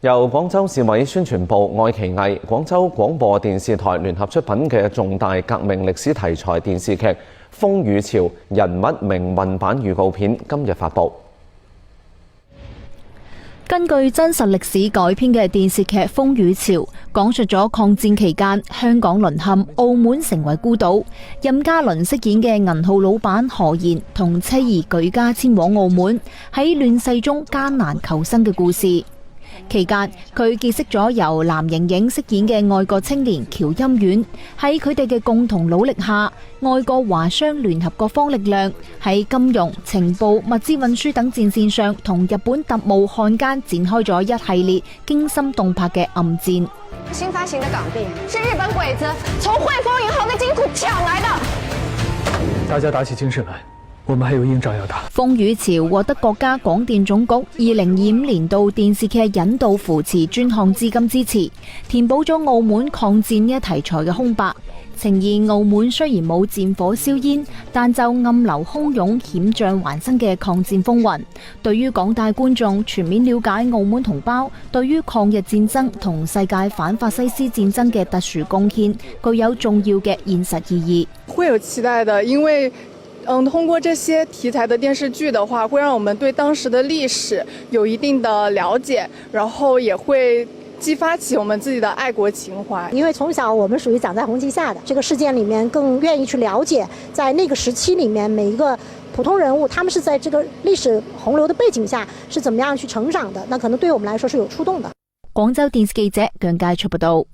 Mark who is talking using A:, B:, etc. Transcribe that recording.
A: 由廣州市委宣傳部、愛奇藝、廣州廣播電視台聯合出品嘅重大革命歷史題材電視劇《風雨潮》人物命運版預告片今日發布。
B: 根據真實歷史改編嘅電視劇《風雨潮》，講述咗抗戰期間香港淪陷，澳門成為孤島，任嘉倫飾演嘅銀號老闆何賢同妻兒舉家遷往澳門，喺亂世中艱難求生嘅故事。期間，佢結識咗由藍盈瑩飾演嘅愛國青年喬欽苑，喺佢哋嘅共同努力下，愛國華商聯合各方力量喺金融、情報、物資運輸等戰線上，同日本特務漢奸展開咗一系列驚心動魄嘅暗戰。
C: 新發行的港幣是日本鬼子從匯豐銀行的金庫搶來的。
D: 大家打起精神來，我們還有硬仗要打。
B: 風雨潮獲得國家廣電總局2025年度電視劇引導扶持專項資金支持，填補咗澳門抗戰呢一題材嘅空白，呈現澳門雖然冇戰火硝煙，但就暗流洶湧、險象環生嘅抗戰風雲，對於廣大觀眾全面了解澳門同胞對於抗日戰爭同世界反法西斯戰爭嘅特殊貢獻，具有重要嘅現實意義。
E: 會有期待的，因為通過這些題材的電視劇的話，會讓我們對當時的歷史有一定的了解，然後也會激發起我們自己的愛國情懷。
F: 因為從小我們屬於長在紅旗下的這個事件裏面，更願意去了解在那個時期裏面每一個普通人物，他們是在這個歷史洪流的背景下是怎麼樣去成長的，那可能對我們來說是有觸動的。
B: 廣州電視記者姜佳出報道。